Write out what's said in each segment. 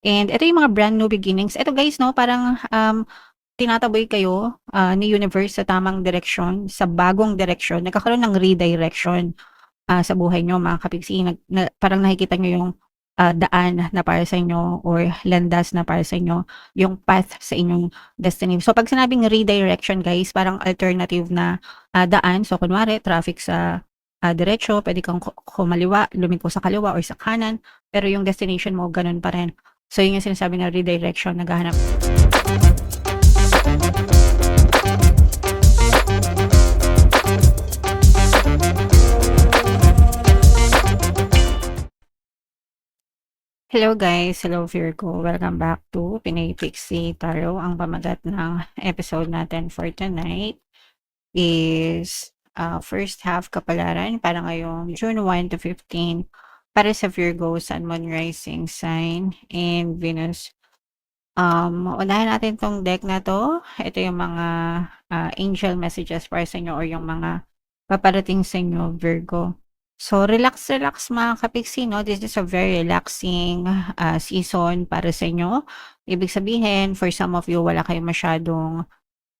And ito yung mga brand new beginnings. Ito guys 'no, parang, tinataboy kayo, ni universe sa tamang direksyon, sa bagong direksyon. Nagkakaroon ng redirection, sa buhay niyo mga kapiksi. Parang nakikita niyo yung, daan na para sa inyo or landas na para sa inyo, yung path sa inyong destiny. So 'pag sinabing redirection guys, parang alternative na, daan. So kunwari traffic sa, diretso, puwede kang kumaliwa, lumiko sa kaliwa or sa kanan, pero yung destination mo gano'n pa rin. So yun yung sinasabi na redirection, naghahanap. Hello guys, hello Virgo. Welcome back to Pinay Pixie Tarot. Ang pamagat ng episode natin for tonight is first half kapalaran para ngayong June 1 to 15 para sa Virgo, Sun, Moon, Rising sign, and Venus. Unahin natin tong deck na to. Ito yung mga angel messages para sa inyo or yung mga paparating sa inyo, Virgo. So, relax, relax mga kapiksi, no? This is a very relaxing season para sa inyo. Ibig sabihin, for some of you, wala kayong masyadong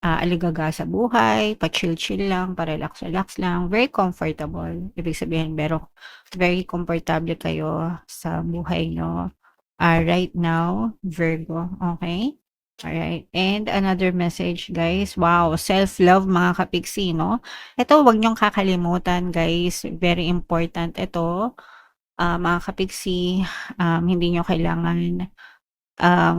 aligaga sa buhay, pa-chill-chill lang, pa-relax-relax lang, very comfortable. Ibig sabihin, pero very komportable kayo sa buhay nyo right now, Virgo. Okay? Alright. And another message, guys. Wow, self-love mga kapiksi, no? Ito, wag niyong kakalimutan, guys. Very important ito. Mga kapiksi, hindi niyo kailangan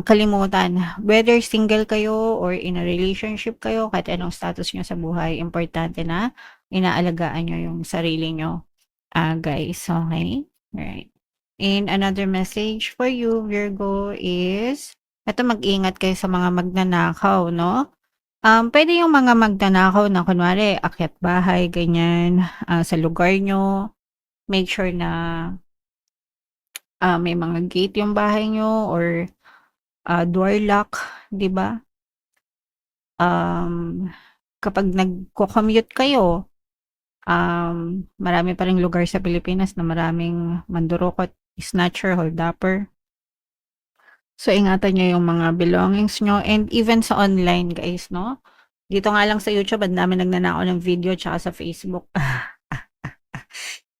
kalimutan. Whether single kayo or in a relationship kayo, kahit anong status niyo sa buhay, importante na inaalagaan niyo yung sarili niyo, guys. Okay? Alright. And another message for you, Virgo, is eto, mag-ingat kayo sa mga magnanakaw, no? Puwede yung mga magnanakaw na kunwari akyat bahay, ganyan, sa lugar niyo. Make sure na, may mga gate yung bahay niyo or, door lock, 'di ba? Kapag nagko-commute kayo, marami pa ring lugar sa Pilipinas na maraming mandurukot, snatcher, holdupper. So, ingatan niyo yung mga belongings niyo and even sa online guys, 'no? Dito nga lang sa YouTube ang daming nagnanakaw ng video tsaka sa Facebook.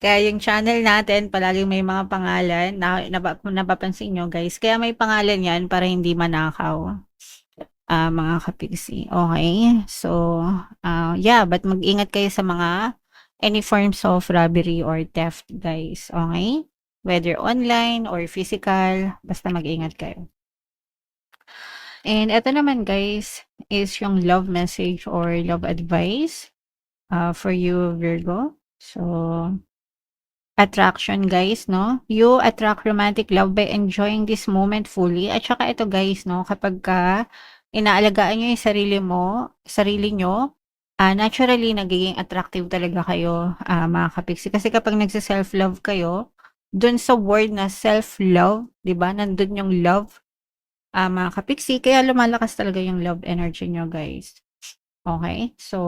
Kaya yung channel natin palaging may mga pangalan na napapansin niyo guys, kaya may pangalan 'yan para hindi manakaw, mga kapiksi, okey? So, yeah, but mag-ingat kayo sa mga any forms of robbery or theft guys, okey? Whether online or physical, basta mag-ingat kayo. And eto naman guys, is yung love message or love advice, for you Virgo. So, attraction guys, no? You attract romantic love by enjoying this moment fully. At saka ito guys, no? Kapagka inaalagaan niyo yung sarili niyo, naturally nagiging attractive talaga kayo, mga kapiksi. Kasi kapag nagse-self-love kayo, dun sa word na self-love, 'di ba? Nandun yung love, mga kapiksi, kaya lumalakas talaga yung love energy niyo guys. Okay? So,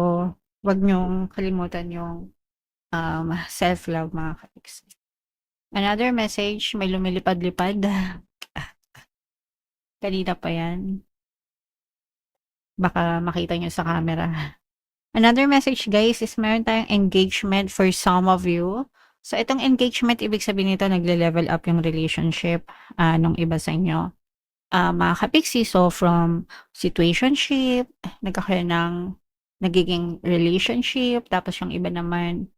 wag niyong kalimutan yung, self-love mga kapiksi. Another message, may lumilipad-lipad. Kanina pa yan. Baka makita niyo sa camera. Another message guys is meron tayong engagement for some of you. So, itong engagement, ibig sabihin nito nagle-level up yung relationship, nung iba sa inyo. Mga kapiksi, so from situationship, nagkakaroon ng nagiging relationship, tapos yung iba naman,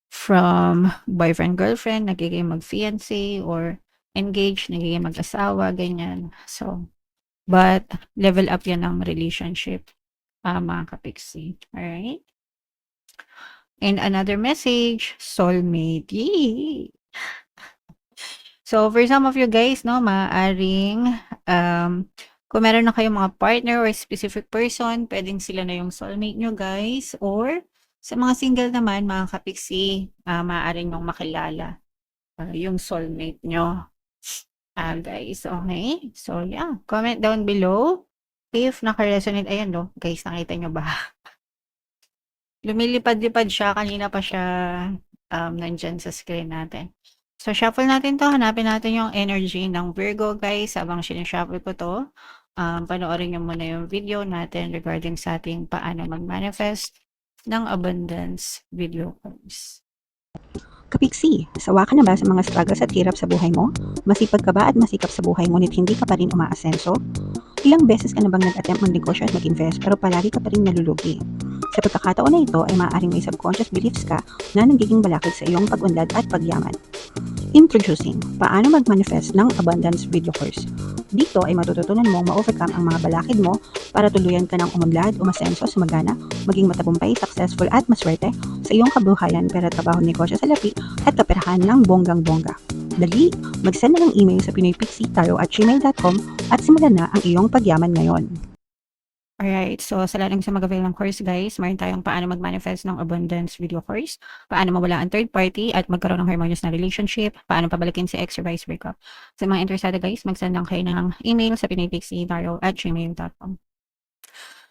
from boyfriend-girlfriend, nagiging mag-fiancé or engaged, nagiging mag-asawa, ganyan. So, but level up yan ng relationship, mga kapiksi. Alright? And another message, soulmate. Yay! So, for some of you guys, no, maaaring, kung meron na kayong mga partner or specific person, pwedeng sila na yung soulmate nyo, guys. Or, sa mga single naman, mga kapiksi, maaaring yung makilala, yung soulmate nyo. Guys, okay? So, yeah, comment down below if naka-resonate. Ayan, no, guys, nakita nyo ba? Lumilipad-lipad siya, kanina pa siya, nandyan sa screen natin. So, shuffle natin 'to, hanapin natin yung energy ng Virgo, guys. Habang sinu-shuffle ko 'to, panoorin niyo muna yung video natin regarding sa ating paano mag-manifest ng abundance video course. Kapiksi, sawa ka na ba sa mga struggles at hirap sa buhay mo? Masipag ka ba at masikap sa buhay ngunit hindi ka pa rin umaasenso? Ilang beses ka na bang nag-attempt magnegosyo at mag-invest pero palagi ka pa rin nalulugi? Sa pagkakataon na ito ay maaaring may subconscious beliefs ka na nagiging balakid sa iyong pag-unlad at pagyaman. Introducing, paano mag-manifest ng abundance video course. Dito ay matututunan mong ma-overcome ang mga balakid mo para tuluyan ka ng umunlad, umasenso, sumagana, maging matagumpay, successful at maswerte sa iyong kabuhayan, pera, trabaho, negosyo sa lapi at kaperahan ng bonggang-bongga. Dali, mag-send na ng email sa pinoypixie@gmail.com at simulan na ang iyong pagyaman ngayon. Alright, so sa lahat ng gusto mag-avail ng course, guys, meron tayong paano mag-manifest ng abundance video course, paano mawala ang third party at magkaroon ng harmonious na relationship, paano pabalikin si ex or vice breakup. Sa mga interesado, guys, mag-send lang kayo ng email sa pinoypixie@gmail.com.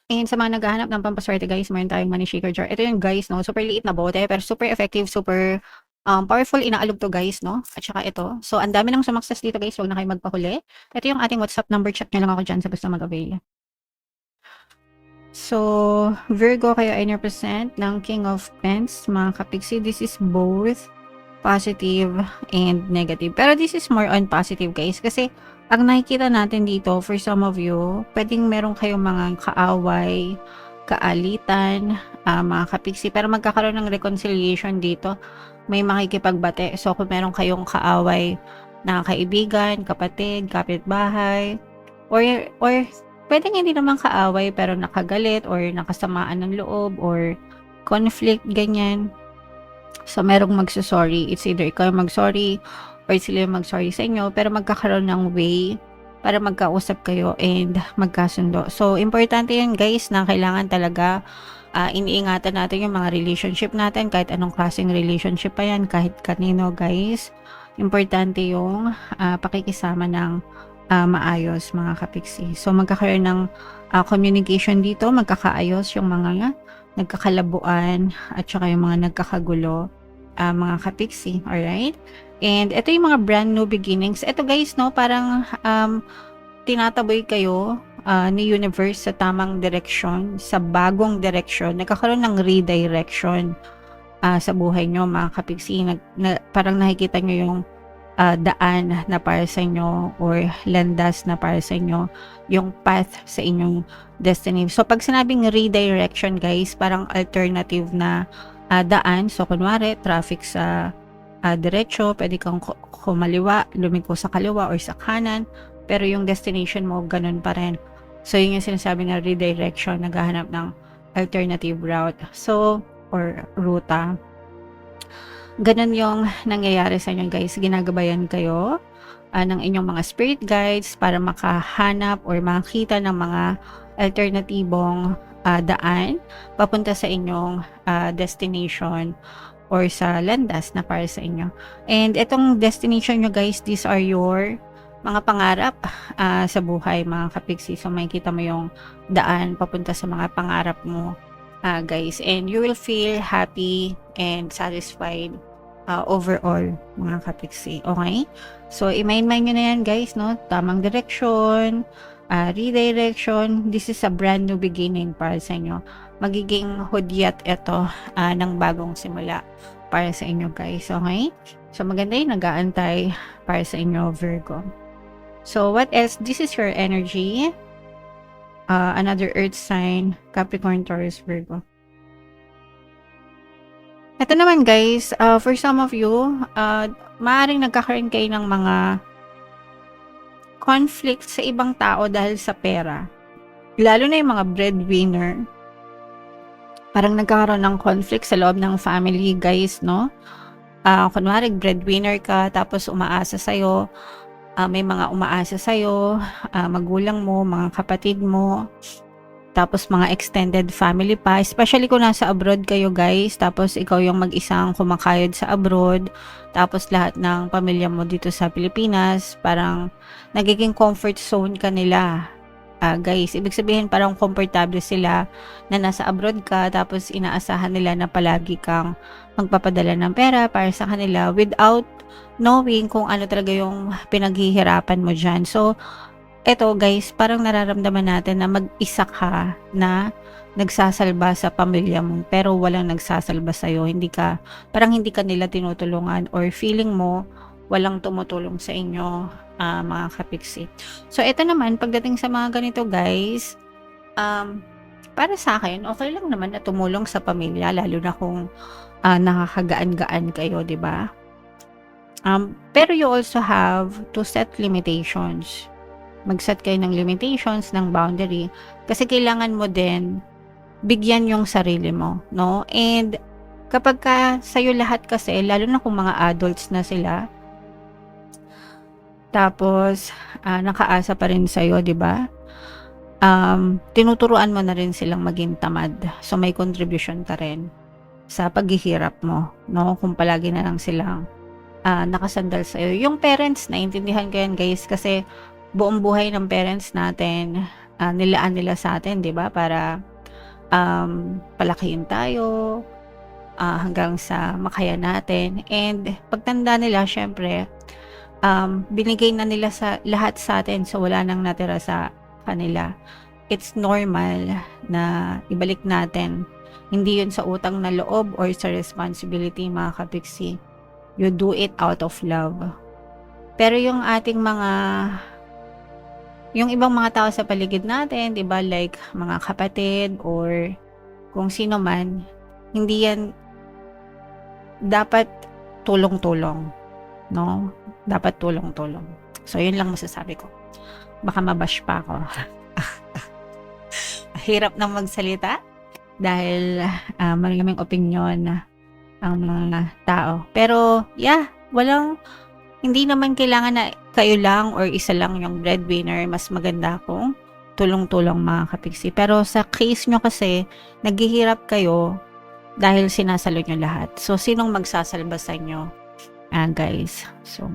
And sa mga naghahanap ng pampaswerte, guys, meron tayong money shaker jar. Ito yung, guys, no, super liit na bote pero super effective, super powerful, inaalog to, guys, no? At saka ito. So, ang dami ng sumakses dito, guys. Huwag na kayo magpahuli. Ito yung ating WhatsApp number. Chat nyo lang ako dyan sa gusto mag-avail. So, Virgo, kayo ay represent ng King of Pence, mga kapiksi. This is both positive and negative. Pero this is more on positive, guys. Kasi, ang nakikita natin dito, for some of you, pwedeng meron kayong mga kaaway, kaalitan, mga kapiksi. Pero magkakaroon ng reconciliation dito. May makikipagbate. So, kung meron kayong kaaway na kaibigan, kapatid, kapitbahay, or pwedeng hindi naman kaaway pero nakagalit or nakasamaan ng loob or conflict, ganyan. So, merong magsasorry. It's either ikaw mag-sorry or sila mag-sorry sa inyo, pero magkakaroon ng way para magkausap kayo and magkasundo. So, importante yun, guys, na kailangan talaga iniingatan natin yung mga relationship natin, kahit anong klaseng relationship pa yan, kahit kanino, guys. Importante yung pakikisama ng maayos, mga kapiksi. So, magkakaroon ng communication dito, magkakaayos yung mga nagkakalabuan at saka yung mga nagkakagulo, mga kapiksi. Alright? And ito yung mga brand new beginnings. Ito, guys, no, parang tinataboy kayo ni universe sa tamang direksyon, sa bagong direksyon. Nagkakaroon ng redirection sa buhay nyo, mga kapiksi. Parang nakikita nyo yung daan na para sa inyo or landas na para sa inyo, yung path sa inyong destiny. So, pag sinabing redirection, guys, parang alternative na daan. So, kunwari, traffic sa diretso, pwede kang kumaliwa, lumiko sa kaliwa or sa kanan, pero yung destination mo, ganun pa rin. So, yun yung sinasabi na redirection, naghahanap ng alternative route. So, or ruta. Ganun yung nangyayari sa inyo, guys. Ginagabayan kayo ng inyong mga spirit guides para makahanap or makita ng mga alternatibong daan papunta sa inyong destination or sa landas na para sa inyo. And itong destination nyo, guys, these are your mga pangarap sa buhay, mga kapiksi. So, makikita mo yung daan papunta sa mga pangarap mo, guys, and you will feel happy and satisfied overall, mga kapiksi. Okay? So, i-mind nyo na yan, guys, no? Tamang direction, redirection. This is a brand new beginning para sa inyo. Magiging hudyat ito ng bagong simula para sa inyo, guys. Okay? So, maganda yung nag-aantay para sa inyo, Virgo. So, what else? This is your energy. Another earth sign, Capricorn, Taurus, Virgo. Ito naman, guys, for some of you, maaaring nagkakaroon kayo ng mga conflict sa ibang tao dahil sa pera. Lalo na yung mga breadwinner. Parang nagkakaroon ng conflict sa loob ng family, guys, no? Kunwari, breadwinner ka, tapos umaasa sa'yo, may mga umaasa sa'yo, magulang mo, mga kapatid mo, tapos mga extended family pa, especially kung nasa abroad kayo, guys, tapos ikaw yung mag-isang kumakayod sa abroad, tapos lahat ng pamilya mo dito sa Pilipinas, parang nagiging comfort zone ka nila, guys. Ibig sabihin parang komportable sila na nasa abroad ka, tapos inaasahan nila na palagi kang magpapadala ng pera para sa kanila without knowing kung ano talaga yung pinaghihirapan mo diyan. So, eto guys, parang nararamdaman natin na mag-isa ka na nagsasalba sa pamilya mo, pero walang nagsasalba sa'yo. Parang hindi ka nila tinutulungan or feeling mo walang tumutulong sa inyo, mga kapiksi. So, eto naman, pagdating sa mga ganito guys, para sa akin, okay lang naman na tumulong sa pamilya, lalo na kung nakakagaan-gaan kayo, di ba? Pero you also have to set limitations. Mag-set kayo ng limitations, ng boundary, kasi kailangan mo din bigyan yung sarili mo, no? And kapag sa'yo lahat kasi, lalo na kung mga adults na sila, tapos nakaasa pa rin sa'yo, di ba? Tinuturuan mo na rin silang maging tamad. So, may contribution ka rin sa paghihirap mo, no? Kung palagi na lang silang nakasandal sa'yo. Yung parents, naintindihan ko yan guys, kasi buong buhay ng parents natin, nilaan nila sa atin, di ba? Para palakihin tayo, hanggang sa makaya natin. And pagtanda nila, syempre, binigay na nila lahat sa atin, so wala nang natira sa kanila. It's normal na ibalik natin. Hindi yun sa utang na loob or sa responsibility, mga kapiksi. You do it out of love. Pero yung ibang mga tao sa paligid natin, 'di ba, like mga kapatid or kung sino man, hindi yan dapat tulong-tulong, no? Dapat tulong-tulong. So, yun lang masasabi ko. Baka mabash pa ako. Hirap nang magsalita dahil maraming opinyon ang mga tao. Pero, yeah, hindi naman kailangan na kayo lang or isa lang yung breadwinner. Mas maganda kung tulong-tulong, mga kapiksi. Pero sa case nyo kasi, naghihirap kayo dahil sinasalo nyo lahat. So, sinong magsasalba sa inyo, guys? So,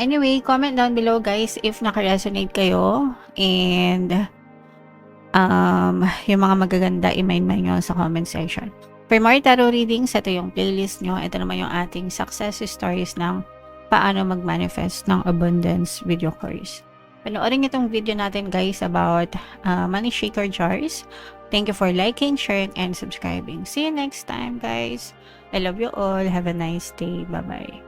anyway, comment down below guys if naka-resonate kayo. And, yung mga magaganda, i-main nyo sa comment section. For more tarot readings, ito yung playlist nyo. Ito naman yung ating success stories ng paano mag-manifest ng abundance video course. Panoorin itong video natin guys about money shaker jars. Thank you for liking, sharing, and subscribing. See you next time guys. I love you all. Have a nice day. Bye-bye.